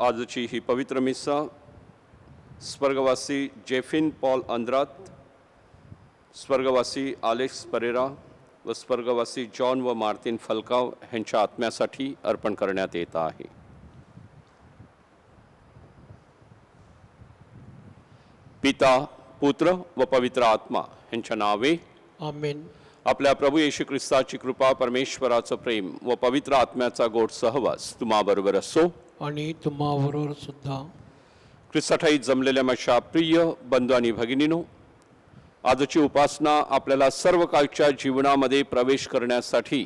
आजची ही पवित्र मिसा स्वर्गवासी जेफिन पॉल अंद्रात, स्वर्गवासी आलेक्स परेरा व स्वर्गवासी जॉन व मार्टिन फलकाव यांच्या आत्म्यासाठी अर्पण करण्यात येत आहे. पिता, पुत्र व पवित्र आत्मा यांच्या नावे आमेन. आपल्या प्रभू येशू ख्रिस्ताची कृपा, परमेश्वराचं प्रेम व पवित्र आत्म्याचा गोड सहवास तुम्हाबरोबर असो आणि तुम्हाबरोबर सुद्धा. ख्रिस्ताठाई जमलेल्या माझ्या प्रिय बंधू आणि भगिनीनो, आजची उपासना आपल्याला सर्व काळच्या जीवनामध्ये प्रवेश करण्यासाठी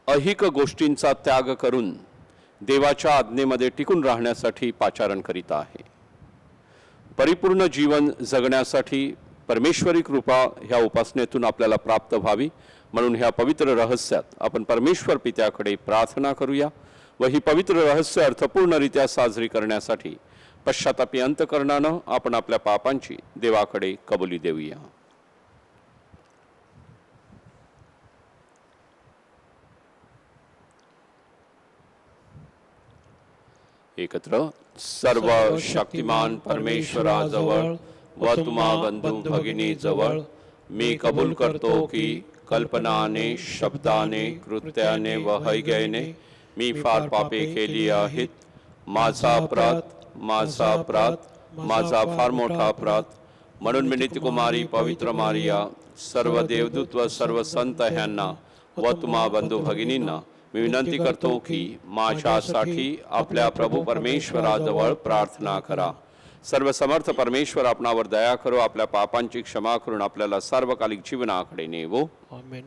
ऐहिक गोष्टींचा त्याग करून देवाच्या आज्ञेमध्ये टिकून राहण्यासाठी पाचारण करीत आहे. परिपूर्ण जीवन जगण्यासाठी परमेश्वरी कृपा ह्या उपासनेतून आपल्याला प्राप्त व्हावी म्हणून ह्या पवित्र रहस्यात आपण परमेश्वर पित्याकडे प्रार्थना करूया व ही पवित्र रहस्य अर्थपूर्णरित्या साजरी करण्यासाठी पश्चातापी अंतकरणानं आपण आपल्या पापांची देवाकडे कबुली देऊया. एकत्र. सर्व शक्तिमान परमेश्वराजवळ व तुम्हा बंधू भगिनी जवळ मी कबूल करतो की कल्पनाने, शब्दाने, कृत्याने व हैग्याने मी फार पापे केली आहेत. माझा अपराध, माझा फार मोठा अपराध. म्हणून मी नित्यकुमारी पवित्र मारिया, सर्व देवदूत व सर्व संत ह्यांना व तुम्हा बंधू भगिनींना मी विनंती करतो की माझ्यासाठी आपल्या प्रभू परमेश्वराजवळ प्रार्थना करा. सर्व समर्थ परमेश्वर आपणावर दया करो, आपल्या पापांची क्षमा करून आपल्याला सार्वकालिक जीवनाकडे नेवो. आमेन.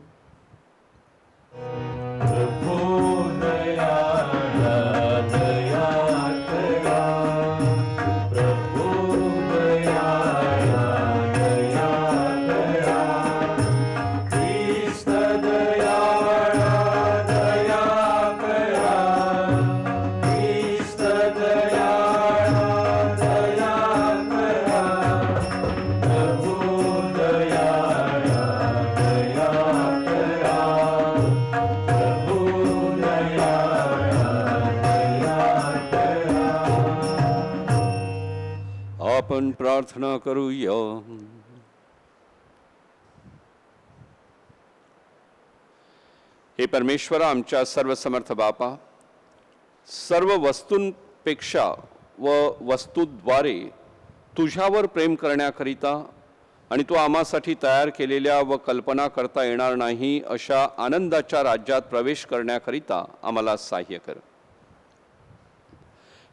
आपण प्रार्थना करूया. हे परमेश्वरा, आमच्या सर्व समर्थ बापा, सर्व वस्तूंपेक्षा व वस्तूद्वारे तुझ्यावर प्रेम करण्याकरिता आणि तू आम्हासाठी तयार केलेल्या व कल्पना करता येणार नाही अशा आनंदाच्या राज्यात प्रवेश करण्याकरिता आम्हाला सहाय्य कर.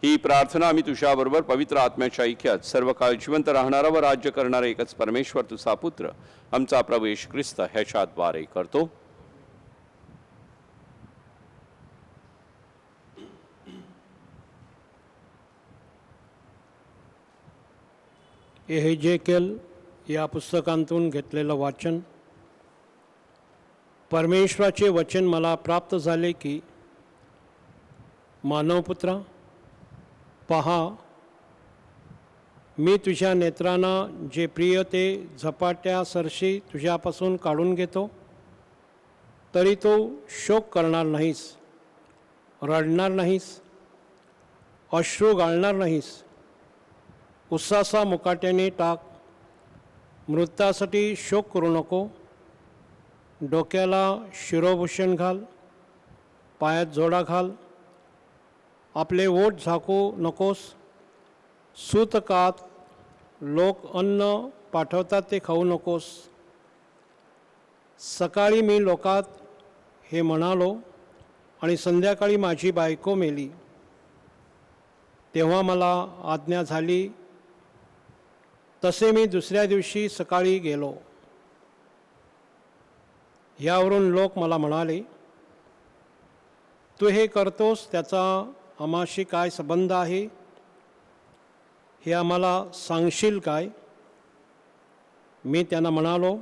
ही प्रार्थना आम्ही तुझ्याबरोबर पवित्र आत्म्याच्या ऐक्यात सर्व काळ जिवंत राहणारा व राज्य करणारा एकच परमेश्वर तुझा पुत्र आमचा प्रभू येशू ख्रिस्त ह्याच्याद्वारे करतो. एहेजेकेल या पुस्तकांतून घेतलेलं वाचन. परमेश्वराचे वचन मला प्राप्त झाले की, मानवपुत्रा, पहा, मी तुझ्या नेत्रांना जे प्रिय ते झपाट्यासरशी तुझ्यापासून काढून घेतो. तरी तो शोक करणार नाहीस, रडणार नाहीस, अश्रू गाळणार नाहीस. उत्सासा मुकाट्याने टाक, मृतासाठी शोक करू नको. डोक्याला शिरोभूषण घाल, पायात जोडा घाल. आपले ओठ झाकू नकोस. सूतकात लोक अन्न पाठवतात ते खाऊ नकोस. सकाळी मी लोकात हे म्हणालो आणि संध्याकाळी माझी बायको मेली. तेव्हा मला आज्ञा झाली, तसे मी दुसऱ्या दिवशी सकाळी गेलो. यावरून लोक मला म्हणाले, तू हे करतोस त्याचा आम्हाशी काय संबंध आहे? हे आम्हाला सांगशील काय? मी त्यांना म्हणालो,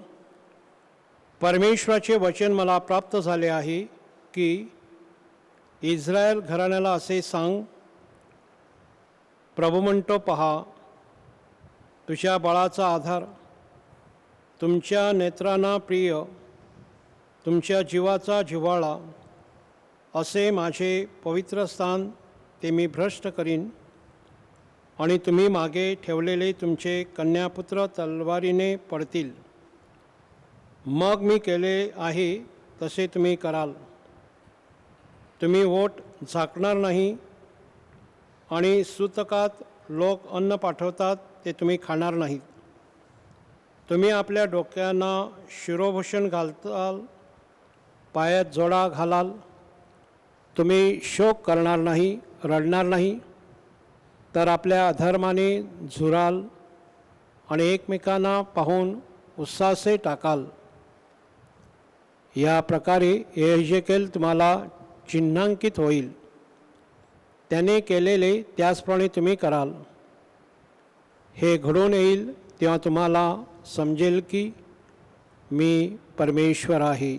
परमेश्वराचे वचन मला प्राप्त झाले आहे की इस्रायल घराण्याला असे सांग, प्रभू म्हणतो, पहा, तुझ्या बाळाचा आधार, तुमच्या नेत्रांना प्रिय, तुमच्या जीवाचा जिव्हाळा, असे माझे पवित्र स्थान ते मी भ्रष्ट करीन आणि तुम्ही मागे ठेवलेले तुमचे कन्यापुत्र तलवारीने पडतील. मग मी केले आहे तसे तुम्ही कराल. तुम्ही ओट झाकणार नाही आणि सूतकात लोक अन्न पाठवतात ते तुम्ही खाणार नाहीत. तुम्ही आपल्या डोक्यांना शिरोभूषण घालताल, पायात जोडा घालाल. तुम्ही शोक करणार नाही, रडणार नाही, तर आपल्या अधर्माने झुराल आणि एकमेकांना पाहून उत्सासे टाकाल. या प्रकारे यहेजेकेल तुम्हाला चिन्हांकित होईल. त्याने केलेले त्याचप्रमाणे तुम्ही कराल. हे घडून येईल तेव्हा तुम्हाला समजेल की मी परमेश्वर आहे.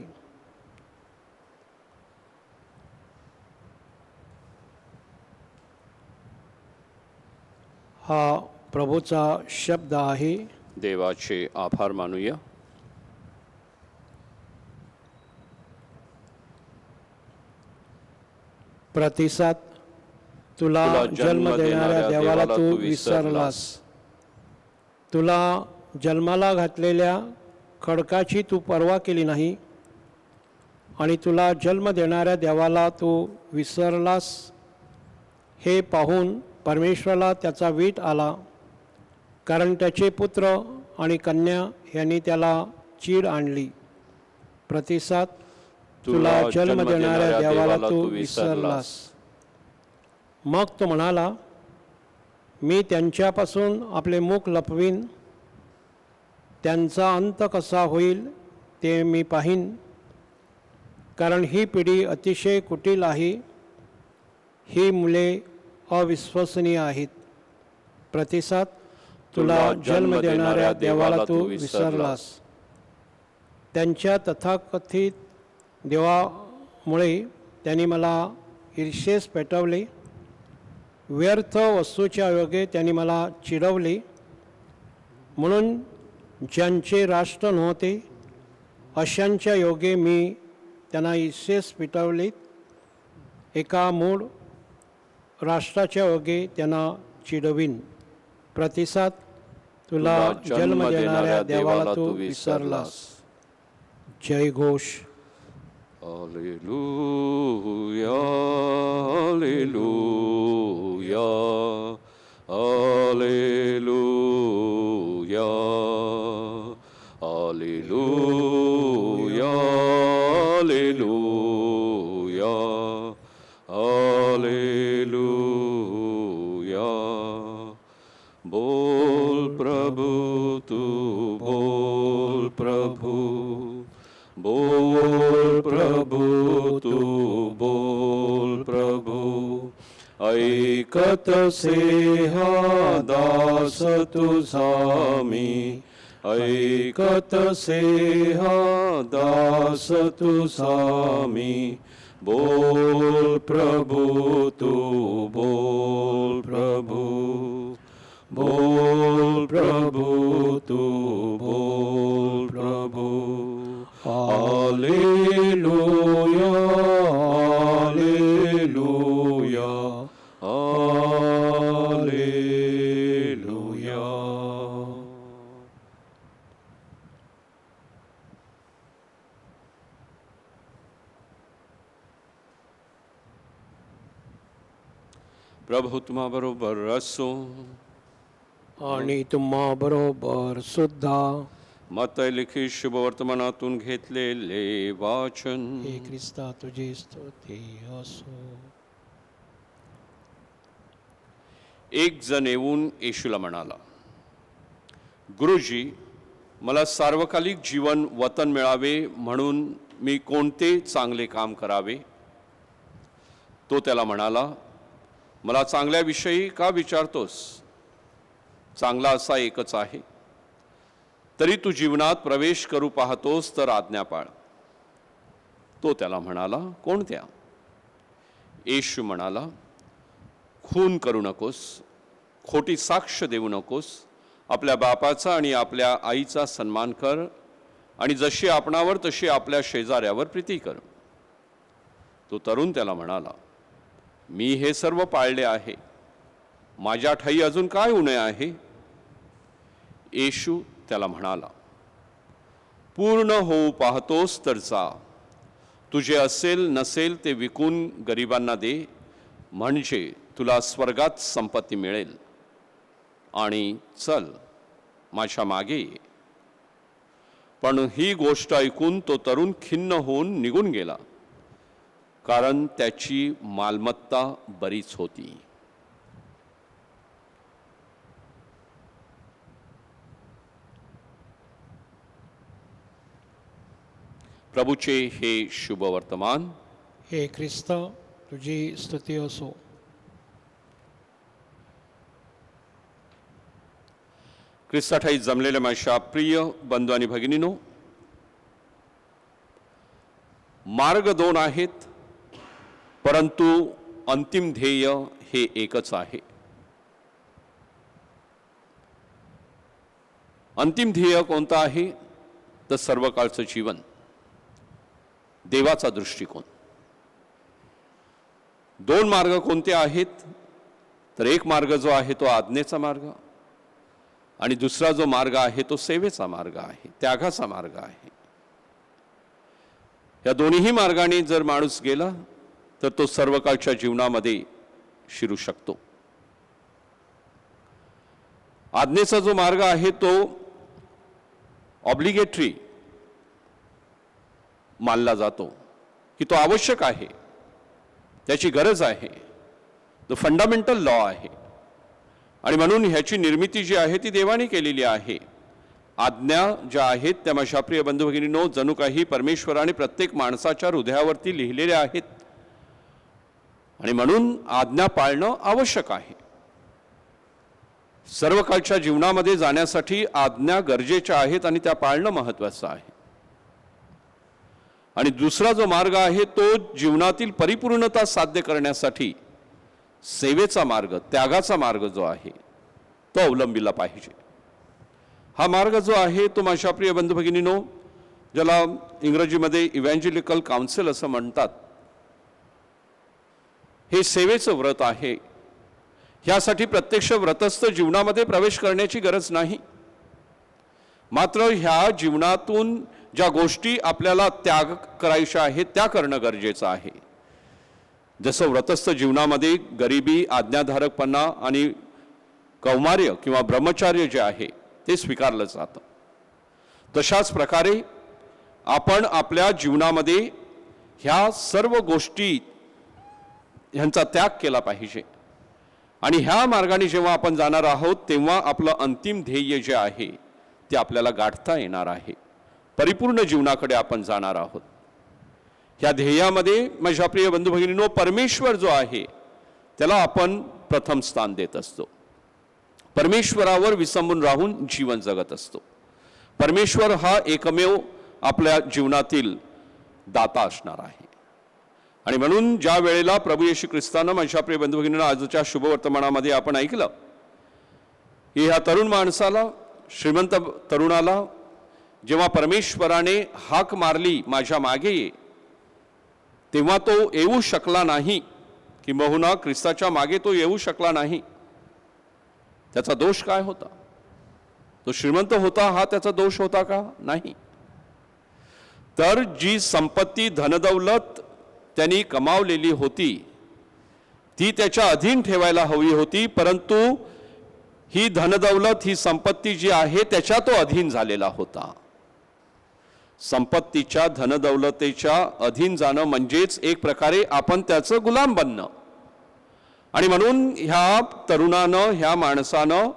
हा प्रभूचा शब्द आहे. देवाचे आभार मानूया. प्रतिसाद. तुला जन्म देणाऱ्या देवाला तू विसरलास. तुला जन्माला घातलेल्या खडकाची तू पर्वा केली नाही आणि तुला जन्म देणाऱ्या देवाला तू विसरलास. हे पाहून परमेश्वराला त्याचा वीट आला, कारण त्याचे पुत्र आणि कन्या यांनी त्याला चीड आणली. प्रतिसाद. तुला जन्म देणाऱ्या देवाला तू विसरलास. मग तो म्हणाला, मी त्यांच्यापासून आपले मुख लपवीन. त्यांचा अंत कसा होईल ते मी पाहीन, कारण ही पिढी अतिशय कुटील आहे. ही मुले अविश्वसनीय आहेत. प्रतिसाद. तुला जन्म देणाऱ्या देवाला तू विसरलास. त्यांच्या तथाकथित देवामुळे त्यांनी मला ईर्ष्येस पेटवले. व्यर्थ वस्तूच्या योगे त्यांनी मला चिडवले. म्हणून ज्यांचे राष्ट्र नव्हते अशांच्या योगे मी त्यांना ईर्ष्येस पेटवले. एका मूळ राष्ट्राच्या योगे त्यांना चिडवीन. प्रतिसाद. तुला जन्म देणाऱ्या देवाला तू विसरलास. जय Ghosh. Alleluia, alleluia, alleluia, alleluia, alleluia, alleluia. बोल प्रभु तू बोल प्रभु, बोल प्रभु तू बोल प्रभु. ऐकत से हा दास तुझा मी, ऐकत से हा दास तुझा मी. बोल प्रभु तू बोल प्रभु, बोल प्रभु तू बोल प्रभु. Alleluia, alleluia, alleluia. प्रभु तुम्हा बरोबर असो आणि तुम्हा बरोबर सुद्धा. मत्तई लिखित शुभवर्तमानातून घेतलेले वाचन. हे ख्रिस्ता तुझी स्तुती असो. एक जण येऊन येशूला म्हणाला, गुरुजी, मला सार्वकालिक जीवन वतन मिळावे म्हणून मी कोणते चांगले काम करावे? तो त्याला म्हणाला, मला चांगल्याविषयी का विचारतोस? चांगला असा एकच आहे. तरी तू जीवनात प्रवेश करू पाहतोस तर आज्ञा पाळ. तो त्याला म्हणाला, कोणत्या? येशू म्हणाला, खून करू नकोस, खोटी साक्ष देऊ नकोस, आपल्या बापाचा आणि आपल्या आईचा सन्मान कर आणि जशी आपणावर तशी आपल्या शेजाऱ्यावर प्रीती कर. तो तरुण त्याला म्हणाला, मी हे सर्व पाळले आहे, माझ्या ठाई अजून काय उणे आहे? येशू त्याला म्हणाला, पूर्ण होऊ पाहतोस तर जा, तुझे असेल नसेल ते विकून गरिबांना दे, म्हणजे तुला स्वर्गात संपत्ती मिळेल, आणि चल माझ्या मागे ये. पण ही गोष्ट ऐकून तो तरुण खिन्न होऊन निघून गेला, कारण त्याची मालमत्ता बरीच होती. प्रभूचे हे शुभ वर्तमान. हे ख्रिस्त, तुझी स्तुती असो. ख्रिस्ताठाई जमलेल्या माझ्या प्रिय बंधू आणि भगिनीनो, मार्ग दोन आहेत, परंतु अंतिम ध्येय हे एकच आहे. अंतिम ध्येय कोणतं आहे? तर सर्वकाळचं जीवन, देवाचा दृष्टिकोन. दोन मार्ग कोणते आहेत? तर एक मार्ग जो आहे तो आज्ञेचा मार्ग, आणि दुसरा जो मार्ग आहे तो सेवेचा मार्ग आहे, त्यागाचा मार्ग आहे. या दोन्ही मार्गाने जर माणूस गेला तर तो सर्वकाळच्या जीवनामध्ये शिरू शकतो. आज्ञेचा जो मार्ग आहे तो ऑब्लिगेटरी मानला जातो, की तो आवश्यक आहे, त्याची गरज आहे, तो फंडामेंटल लॉ आहे, आणि म्हणून ह्याची निर्मिती जी आहे ती देवाने केलेली आहे. आज्ञा ज्या आहेत त्या माझ्या प्रिय बंधू भगिनींनो, जणू काही परमेश्वराने प्रत्येक माणसाच्या हृदयावरती लिहिलेल्या आहेत, आणि म्हणून आज्ञा पाळणं आवश्यक आहे. सर्वकाळच्या जीवनामध्ये जाण्यासाठी आज्ञा गरजेच्या आहेत आणि त्या पाळणं महत्त्वाचं आहे. आणि दुसरा जो मार्ग आहे तो जीवनातील परिपूर्णता साध्य करण्यासाठी सेवेचा मार्ग, त्यागाचा मार्ग जो आहे तो अवलंबिला पाहिजे. हा मार्ग जो आहे तो माझ्या प्रिय बंधू भगिनींनो, ज्याला इंग्रजीमध्ये इव्हँजेलिकल काउन्सिल असं म्हणतात, हे सेवेचं व्रत आहे. ह्यासाठी प्रत्यक्ष व्रतस्थ जीवनामध्ये प्रवेश करण्याची गरज नाही, मात्र ह्या जीवनातून ज्या गोष्टी आपल्याला त्याग करायच्या आहेत त्या करणं गरजेचं आहे. जसं व्रतस्थ जीवनामध्ये गरिबी, आज्ञाधारकपणा आणि कौमार्य किंवा ब्रह्मचार्य जे आहे ते स्वीकारलं जातं, तशाच प्रकारे आपण आपल्या जीवनामध्ये ह्या सर्व गोष्टी ह्यांचा त्याग केला पाहिजे. आणि ह्या मार्गाने जेव्हा आपण जाणार आहोत तेव्हा आपलं अंतिम ध्येय जे आहे ते आपल्याला गाठता येणार आहे. परिपूर्ण जीवनाकडे आपण जाणार आहोत. ह्या ध्येयामध्ये माझ्या प्रिय बंधू भगिनींनो, परमेश्वर जो आहे त्याला आपण प्रथम स्थान देत असतो. परमेश्वरावर विसंबून राहून जीवन जगत असतो. परमेश्वर हा एकमेव आपल्या जीवनातील दाता असणार आहे. आणि म्हणून ज्या वेळेला प्रभू येशू ख्रिस्तानं माझ्या प्रिय बंधू भगिनींना आजच्या शुभवर्तमानामध्ये आपण ऐकलं की ह्या तरुण माणसाला, श्रीमंत तरुणाला जेव्हा परमेश्वराने हाक मारली माझ्या मागे ये, तेव्हा तो येऊ शकला नाही, किंबहुना ख्रिस्ताच्या मागे तो येऊ शकला नाही. त्याचा दोष काय होता? तो श्रीमंत होता, हा त्याचा दोष होता का? नाही. तर जी संपत्ती, धनदौलत त्यांनी कमावलेली होती ती त्याच्या अधीन ठेवायला हवी होती, परंतु ही धनदौलत, ही संपत्ती जी आहे त्याच्या तो अधीन झालेला होता. संपत्तीच्या, धनदौलतेच्या अधीन जाणं म्हणजेच एक प्रकारे आपण त्याचं गुलाम बनणं. आणि म्हणून ह्या तरुणानं, ह्या माणसानं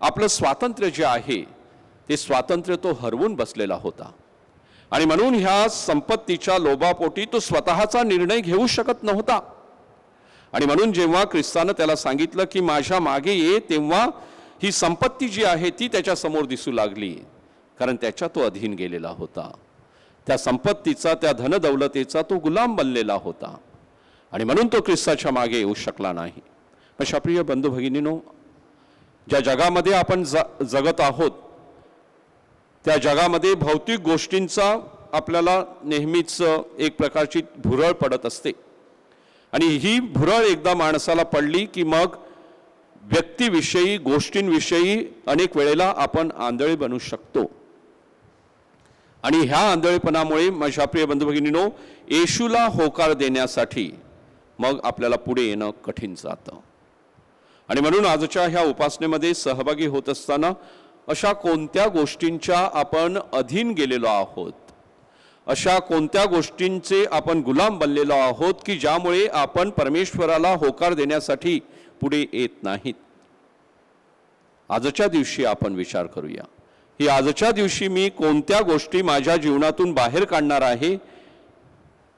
आपलं स्वातंत्र्य जे आहे ते स्वातंत्र्य तो हरवून बसलेला होता. आणि म्हणून ह्या संपत्तीच्या लोभापोटी तो स्वतःचा निर्णय घेऊ शकत नव्हता. आणि म्हणून जेव्हा ख्रिस्तानं त्याला सांगितलं की माझ्या मागे ये, तेव्हा ही संपत्ती जी आहे ती त्याच्या समोर दिसू लागली, कारण त्याच्या तो अधीन गेलेला होता. त्या संपत्तीचा, त्या धनदौलतेचा तो गुलाम बनलेला होता. आणि म्हणून तो ख्रिस्ताच्या मागे येऊ शकला नाही. माझ्या प्रिय बंधू भगिनींनो, ज्या जगामध्ये आपण जगत आहोत त्या जगामध्ये भौतिक गोष्टींचा आपल्याला नेहमीच एक प्रकारची भुरळ पडत असते. आणि ही भुरळ एकदा माणसाला पडली की मग व्यक्तीविषयी गोष्टींविषयी अनेक वेळेला आपण आंधळे बनू शकतो. आणि ह्या आंधळेपणामुळे माझ्या प्रिय बंधू भगिनींनो, येशूला होकार देण्यासाठी मग आपल्याला पुढे येणं कठीण जातं. आणि म्हणून आजच्या ह्या उपासनेमध्ये सहभागी होत असताना अशा कोणत्या गोष्टींच्या आपण अधीन गेलेलो आहोत, अशा कोणत्या गोष्टींचे आपण गुलाम बनलेलो आहोत की ज्यामुळे आपण परमेश्वराला होकार देण्यासाठी पुढे येत नाहीत. आजच्या दिवशी आपण विचार करूया, ही आजच्या दिवशी मी कोणत्या गोष्टी माझ्या जीवनातून बाहेर काढणार आहे,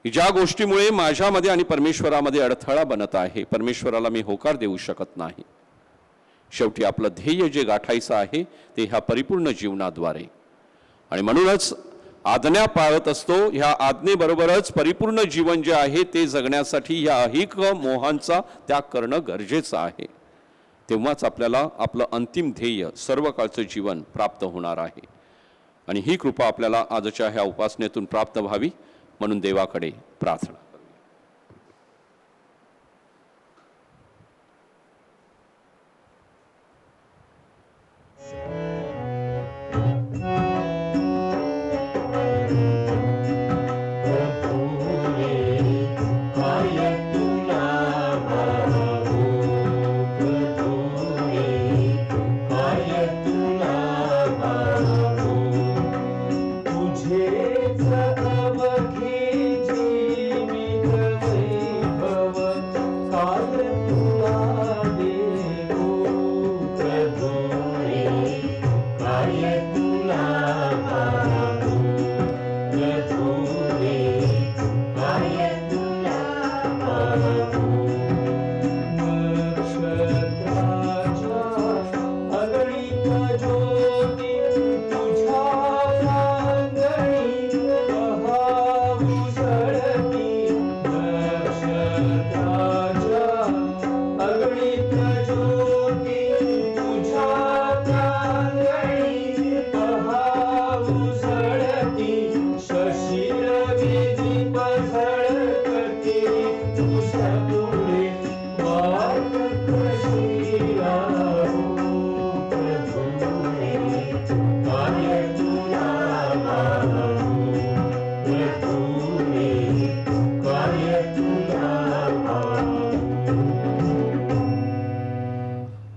ज्या गोष्टीमुळे माझ्यामध्ये आणि परमेश्वरामध्ये अडथळा बनत आहे, परमेश्वराला मी होकार देऊ शकत नाही. शेवटी आपलं ध्येय जे गाठायचं आहे ते ह्या परिपूर्ण जीवनाद्वारे. आणि म्हणूनच आज्ञा पाळत असतो. ह्या आज्ञेबरोबरच परिपूर्ण जीवन जे आहे ते जगण्यासाठी या अहिक मोहांचा त्याग करणं गरजेचं आहे. तेव्हाच आपल्याला आपलं अंतिम ध्येय सर्व काळचं जीवन प्राप्त होणार आहे. आणि ही कृपा आपल्याला आजच्या ह्या उपासनेतून प्राप्त व्हावी म्हणून देवाकडे प्रार्थना.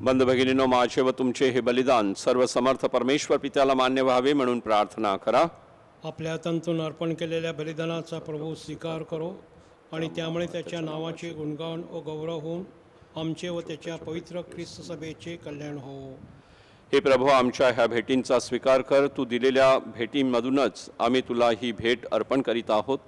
बंधू भगिनींनो, माझे व तुमचे हे बलिदान सर्व समर्थ परमेश्वर पित्याला मान्य व्हावे म्हणून प्रार्थना करा. आपल्या तंतून अर्पण केलेल्या बलिदानाचा प्रभू स्वीकार करो आणि त्यामुळे त्याच्या नावाचे गुणगान व गौरव होऊन आमचे व त्याच्या पवित्र ख्रिस्त सभेचे कल्याण हो. हे प्रभू, आमच्या ह्या भेटींचा स्वीकार कर. तू दिलेल्या भेटींमधूनच आम्ही तुला ही भेट अर्पण करीत आहोत.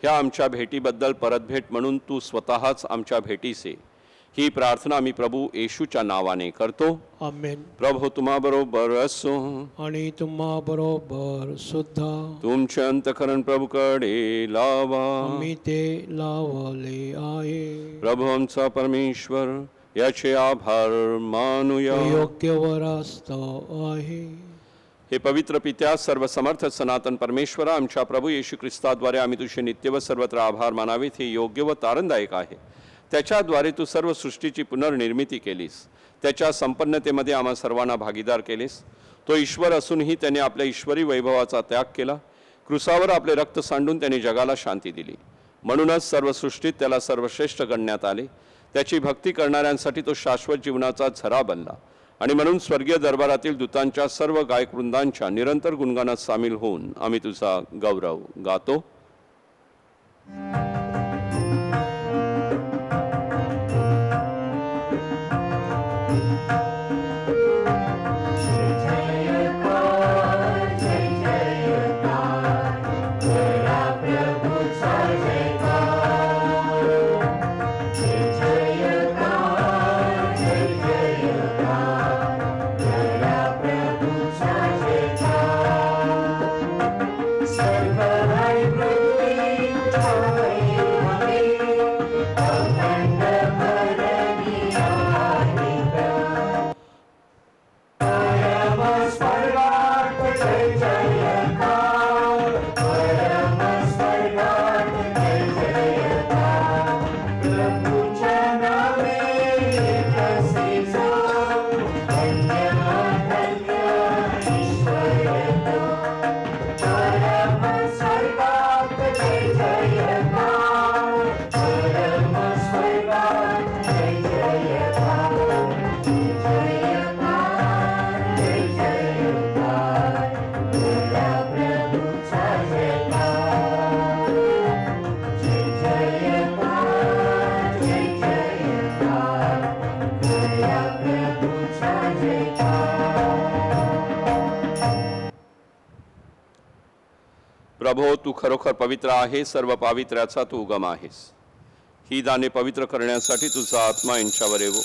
ह्या आमच्या भेटीबद्दल परतभेट म्हणून तू स्वतःच आमच्या भेटीसे ही प्रार्थना आम्ही प्रभू येशूच्या नावाने करतो. आमेन. प्रभू तुम्हा बरोबर असो आणि तुम्हा बरोबर सुद्धा. तुमचे अंतःकरण प्रभूकडे लावा. आम्ही ते लावले आहे. प्रभू आमचा परमेश्वर, याचे आभार मानूया. योग्य व रास्त आहे. हे पवित्र पित्या, सर्व समर्थ सनातन परमेश्वर, आमच्या प्रभू येशू ख्रिस्ताद्वारे आम्ही तुझे नित्य व सर्वत्र आभार मानावेत. हे योग्य व तारणदायक आहे. त्याच्याद्वारे तू सर्व सृष्टीची पुनर्निर्मिती केलीस. त्याच्या संपन्नतेमध्ये आम्हा सर्वांना भागीदार केलेस. तो ईश्वर असूनही त्याने आपल्या ईश्वरी वैभवाचा त्याग केला. क्रुसावर आपले रक्त सांडून त्याने जगाला शांती दिली. म्हणूनच सर्व सृष्टीत त्याला सर्वश्रेष्ठ गणण्यात आले. त्याची भक्ती करणाऱ्यांसाठी तो शाश्वत जीवनाचा झरा बनला. आणि म्हणून स्वर्गीय दरबारातील दूतांच्या सर्व गायकवृंदांच्या निरंतर गुणगानात सामील होऊन आम्ही तुझा गौरव गातो. Sarva hai prithvi प्रभो, तू खरोखर पवित्र आहे, सर्व पावित्र्याचा तू उगम आहेस. ही दाने पवित्र करण्यासाठी तुझा आत्मा यांच्यावर येवो.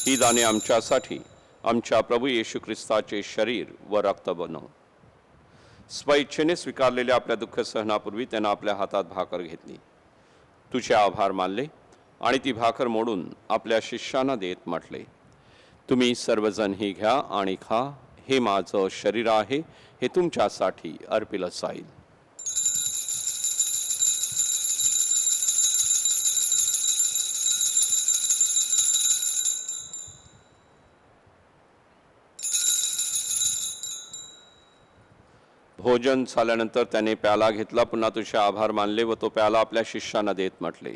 ही दाने आमच्यासाठी आमच्या प्रभू येशू ख्रिस्ताचे शरीर व रक्त बनव. स्वइच्छेने स्वीकारलेल्या आपल्या दुःख सहनापूर्वी त्यानं आपल्या हातात भाकर घेतली, तुझे आभार मानले आणि ती भाकर मोडून आपल्या शिष्यांना देत म्हटले, तुम्ही सर्वजण ही घ्या आणि खा. हे माझं शरीर आहे, हे तुमच्यासाठी अर्पिलं जाईल. भोजन झाल्यानंतर त्याने प्याला घेतला, पुन्हा तुझे आभार मानले व तो प्याला आपल्या शिष्यांना देत म्हटले,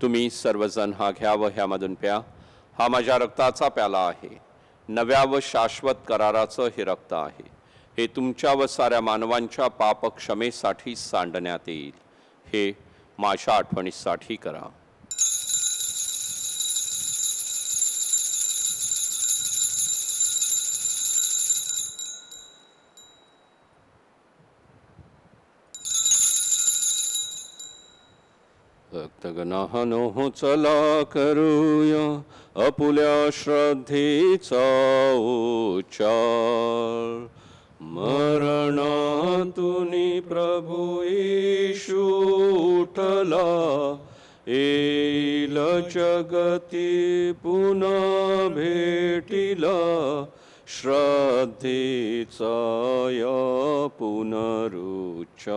तुम्ही सर्वजण हा घ्या व ह्यामधून प्या. हा माझ्या रक्ताचा प्याला आहे, नव्या व शाश्वत कराराचं हे रक्त आहे. हे तुमच्या व साऱ्या मानवांच्या पाप क्षमेसाठी सांडण्यात येईल. हे माझ्या आठवणीसाठी करा. भक्तगणांनो, चला करूया आपुल्या श्रद्धेचा उच्चार. मरणातून प्रभू येशू उठला, येईल जगती पुन्हा भेटिला. श्रद्धेचा या पुनरुच्चार.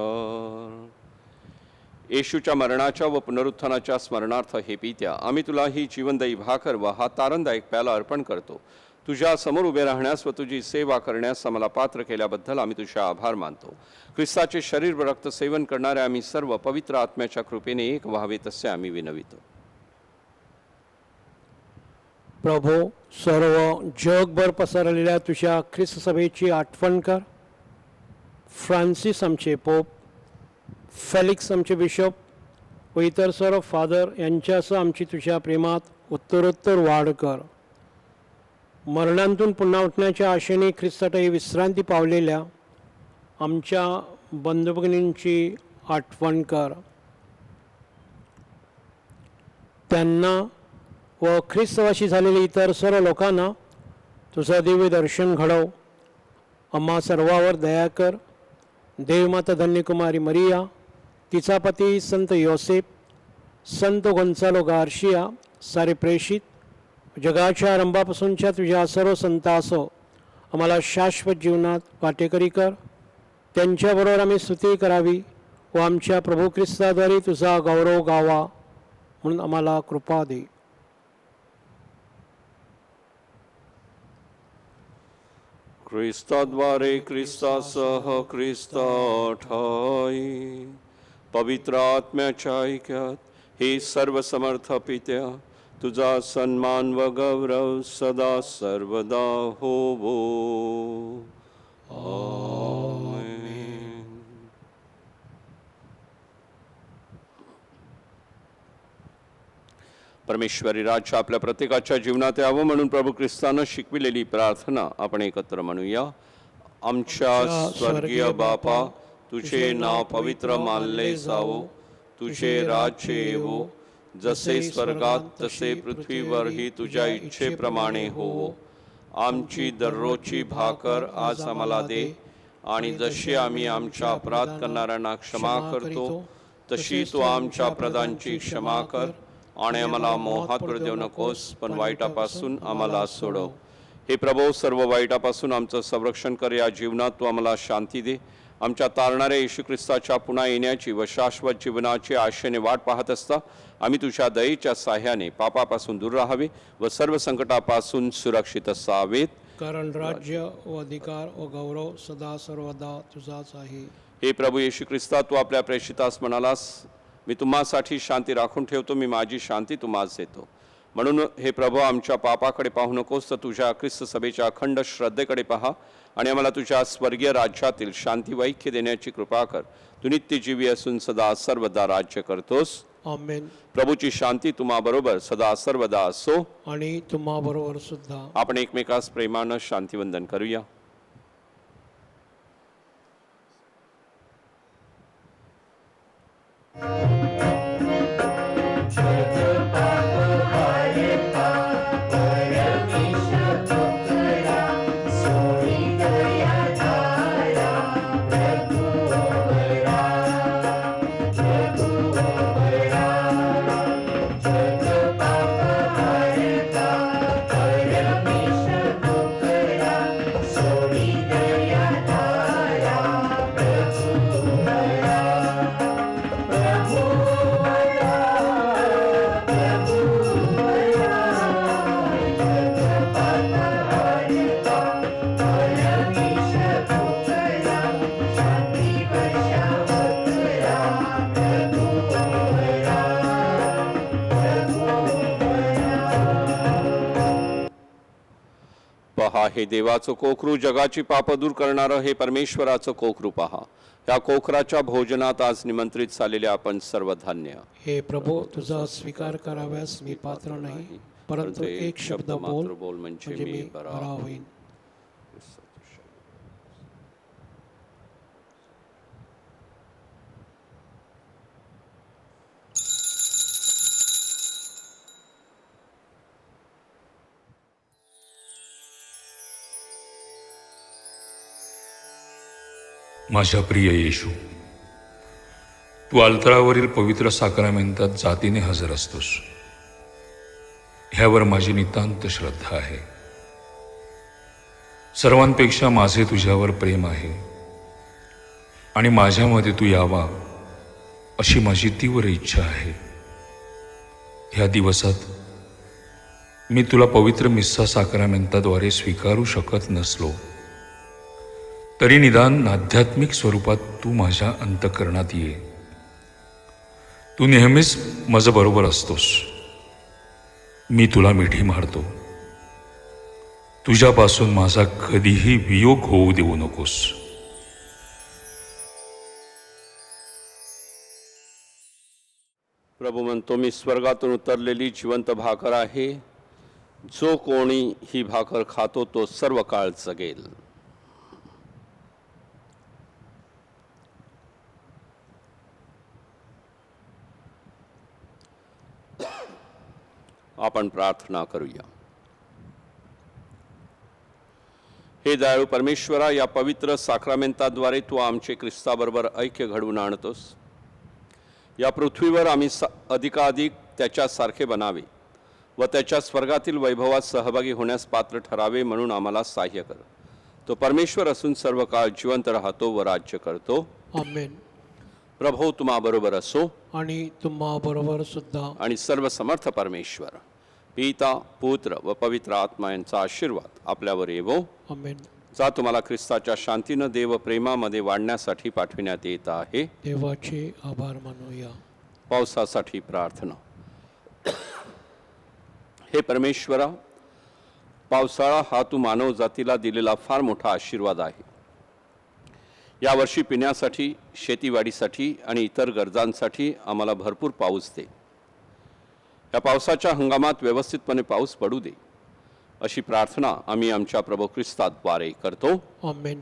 येशूच्या मरणाच्या व पुनरुत्थानाच्या स्मरणार्थ हे पित्या, आम्ही तुला ही जीवनदायी भाकर व हा तारणदायक प्याला अर्पण करतो. तुझ्या समोर उभे राहण्यास व तुझी सेवा करण्यास आम्हाला पात्र केल्याबद्दल आम्ही तुझे आभार मानतो. ख्रिस्ताचे शरीर व रक्त सेवन करणारे आम्ही सर्व पवित्र आत्म्याच्या कृपेने एक व्हावे तसे आम्ही विनवितो. प्रभो, सर्व जगभर पसरलेल्या तुझ्या ख्रिस्त सभेची आठवण कर. फ्रान्सिस आमचे पोप, फेलिक्स आमचे बिशप व इतर सर्व फादर यांच्यासह आमची तुझ्या प्रेमात उत्तरोत्तर वाढ कर. मरणांतून पुन्हा उठण्याच्या आशेने ख्रिस्तातही विश्रांती पावलेल्या आमच्या बंधुभगिनींची आठवण कर. त्यांना व ख्रिस्तवासी झालेल्या इतर सर्व लोकांना तुझं दिव्य दर्शन घडव. आम्हा सर्वावर दया कर. देवमाता धन्यकुमारी मरिया, तिचा पती संत योसेफ, संत गोन्सालो गार्शिया, सारे प्रेषित, जगाच्या आरंभापासूनच्या तुझ्या सर्व संतांसह आम्हाला शाश्वत जीवनात वाटेकरी कर. त्यांच्याबरोबर आम्ही स्तुती करावी व आमच्या प्रभू ख्रिस्ताद्वारे तुझा गौरव गावा म्हणून आम्हाला कृपा दे. ख्रिस्ताद्वारे ख्रिस्तासह ख्रिस्ताठाई पवित्र आत्म्याच्या ऐक्यात हे सर्व समर्थ पित्या, तुझा सन्मान व गौरव सदा सर्वदा होवो. आमेन. परमेश्वरी राज्य आपल्या प्रत्येकाच्या जीवनात यावं म्हणून प्रभू ख्रिस्तानं शिकविलेली प्रार्थना आपण एकत्र म्हणूया. आमच्या स्वर्गीय बापा, तुझे नाव पवित्र मानले जावो, तुझे राज्य येवो, जसे स्वर्गात तसे पृथ्वीवरही तुझ्या इच्छेप्रमाणे होवो. आमची दररोजची भाकर आज आम्हाला दे, आणि जशी आम्ही आमच्या अपराध करणाऱ्यांना क्षमा करतो, तशी तू आमच्या अपराधांची क्षमा कर. आणि आम्हाला मोहात पडू देऊ नकोस, पण वाईटापासून आम्हाला सोडव. हे प्रभू, सर्व वाईटापासून आमचं संरक्षण कर. या जीवनात तू आम्हाला शांती दे. आमच्या तारणाऱ्या येशू ख्रिस्ताच्या पुन्हा येण्याची व शाश्वत जीवनाची आशेने वाट पाहत असता आम्ही तुझ्या दयेच्या साह्याने पापापासून दूर राहावे व सर्व संकटापासून सुरक्षित असावेत. कारण राज्य व अधिकार व गौरव सदा सर्वदा तुझाच आहे. हे प्रभू येशू ख्रिस्ता, तू आपल्या प्रेषितास म्हणालास, मी तुम्हासाठी शांती राखून ठेवतो, मी माझी शांती तुम्हास देतो. म्हणून हे प्रभू, आमच्या पापाकडे पाहू नकोस, तर तुझ्या ख्रिस्त सभेच्या अखंड श्रद्धेकडे पहा आणि आम्हाला तुझ्या स्वर्गीय राज्यातील शांती वैख्य देण्याची कृपा कर. तू नित्यजीवी असून सदा सर्वदा राज्य करतोस. आमेन. प्रभूची शांती तुम्हा बरोबर सदा सर्वदा असो आणि तुम्हा बरोबर सुद्धा. आपण एकमेकास प्रेमानं शांतिवंदन करूया. हे देवाचं कोकरू, जगाची पाप दूर करणारं हे परमेश्वराचं कोकरू पहा. या कोकराच्या भोजनात आज निमंत्रित झालेले आपण सर्व धान्य. हे प्रभू, तुझा स्वीकार कराव्यास मी पात्र नाही, परंतु एक शब्द बोल म्हणजे मी बरा होईन. माझ्या प्रिय येशू, तू अल्तरावरील पवित्र साक्रामेंतात जातीने हजर असतोस. ह्यावर माझी नितांत श्रद्धा आहे. सर्वांपेक्षा माझे तुझ्यावर प्रेम आहे आणि माझ्यामध्ये तू यावा अशी माझी तीव्र इच्छा आहे. ह्या दिवसात मी तुला पवित्र मिस्सा साक्रामेंताद्वारे स्वीकारू शकत नसलो तरी निदान आध्यात्मिक स्वरूपात तू माझ्या अंतःकरणात ये. तू नेहमीच माझ्याबरोबर असतोस. मी तुला मिठी मारतो. तुझ्यापासून माझा कधीही वियोग होऊ देऊ नकोस. प्रभू म्हणतो, मी स्वर्गातून उतरलेली जिवंत भाकर आहे. जो कोणी ही भाकर खातो तो सर्व काळ जगेल. आपण प्रार्थना करूया. हे दयाळू परमेश्वरा, या पवित्र साक्रामेंताद्वारे तू आमचे ख्रिस्ताबरोबर ऐक्य घडवून आणतोस. या पृथ्वीवर आम्ही अधिकाधिक त्याच्यासारखे बनावे व त्याच्या स्वर्गातील वैभवात सहभागी होण्यास पात्र ठरावे म्हणून आम्हाला सहाय्य कर. तो परमेश्वर असून सर्व काळ जिवंत राहतो व राज्य करतो. आमेन. प्रभू तुम्हा बरोबर असो आणि तुम्हा बरोबर सुद्धा. आणि सर्व समर्थ परमेश्वर पिता, पुत्र व पवित्र आत्मा यांचा आशीर्वाद आपल्यावर येवो. आमेन. जा तुम्हाला ख्रिस्ताच्या शांतीनं देव प्रेमामध्ये वाढण्यासाठी पाठविण्यात येत आहे. देवाचे आभार मानूया. पावसासाठी प्रार्थना. हे परमेश्वरा, पावसाळा हा तू मानव जातीला दिलेला फार मोठा आशीर्वाद आहे. यावर्षी पिण्यासाठी, शेतीवाडीसाठी आणि इतर गरजांसाठी आम्हाला भरपूर पाऊस दे. या पावसाच्या हंगामात व्यवस्थितपणे पाऊस पडू दे अशी प्रार्थना आम्ही आमच्या प्रभू ख्रिस्ताद्वारे करतो. आमेन.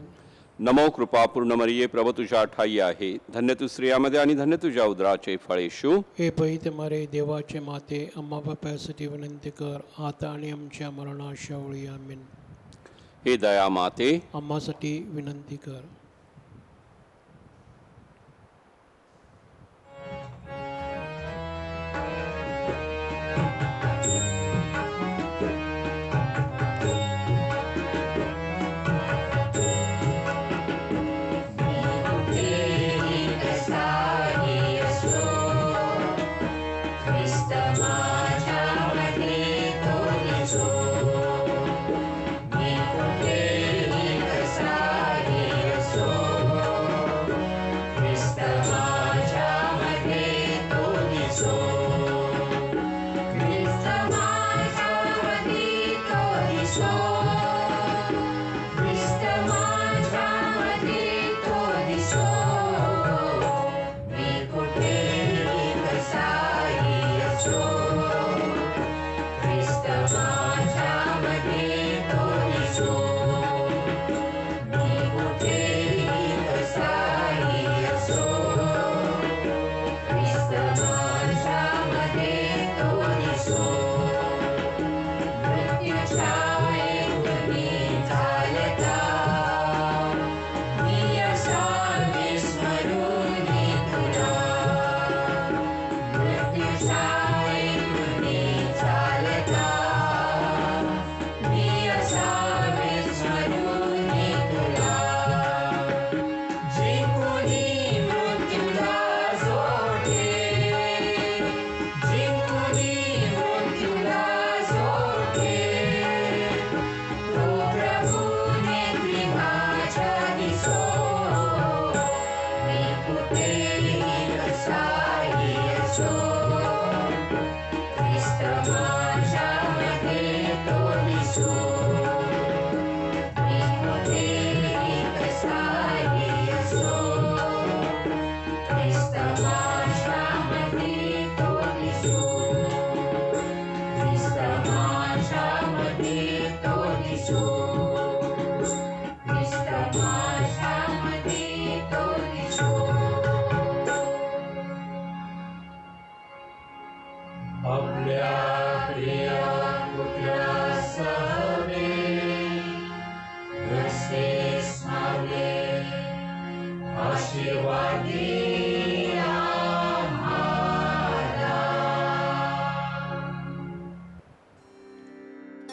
नमो कृपा पूर्ण मरिये, प्रभू तुझ्या ठाई आहे. धन्य तू स्त्रियामध्ये आणि धन्य तुझ्या उदराचे फळ येशू. हे पवित्र मारे, देवाचे माते, अम्मा बापासाठी विनंती कर, आता आणि आमच्या मरणाच्या वेळी. आमेन. हे दया माते, आम्हासाठी विनंती कर.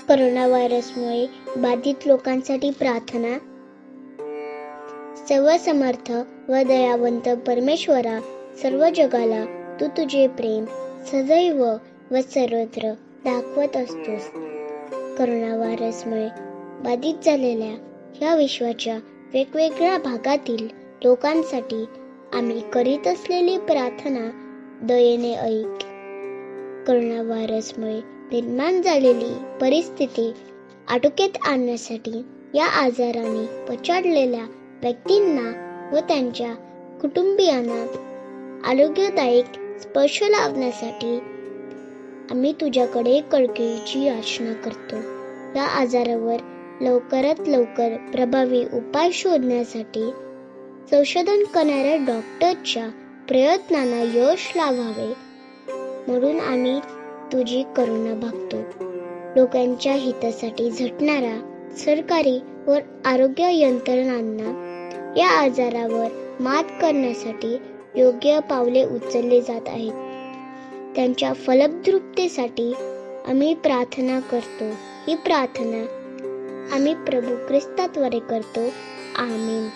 करोना व्हायरसमुळे बाधित लोकांसाठी प्रार्थना. सर्व समर्थ व दयावंत परमेश्वरा, सर्व जगाला तू तुझे प्रेम सदैव व सर्वत्र दाखवत असतोस. करोना व्हायरसमुळे बाधित झालेल्या ह्या विश्वाच्या वेगवेगळ्या भागातील लोकांसाठी आम्ही करीत असलेली प्रार्थना दयेने ऐक. करोना व्हायरसमुळे निर्माण झालेली परिस्थिती आटोक्यात आणण्यासाठी या आजाराने पछाडलेल्या व्यक्तींना व त्यांच्या कुटुंबियांना आरोग्यदायक स्पर्श लावण्यासाठी आम्ही तुझ्याकडे कळकळीची याचना करतो. या आजारावर लवकरात लवकर प्रभावी उपाय शोधण्यासाठी संशोधन करणाऱ्या डॉक्टरच्या प्रयत्नांना यश लावावे म्हणून आम्ही तुझी करुणा भागतो. लोकांच्या हितासाठी झटणाऱ्या सरकारी व आरोग्य यंत्रणांना या आजारावर मात करण्यासाठी योग्य पावले उचलले जात आहेत. त्यांच्या फलद्रुपतेसाठी आम्ही प्रार्थना करतो. ही प्रार्थना आम्ही प्रभू ख्रिस्ताद्वारे करतो. आमीन.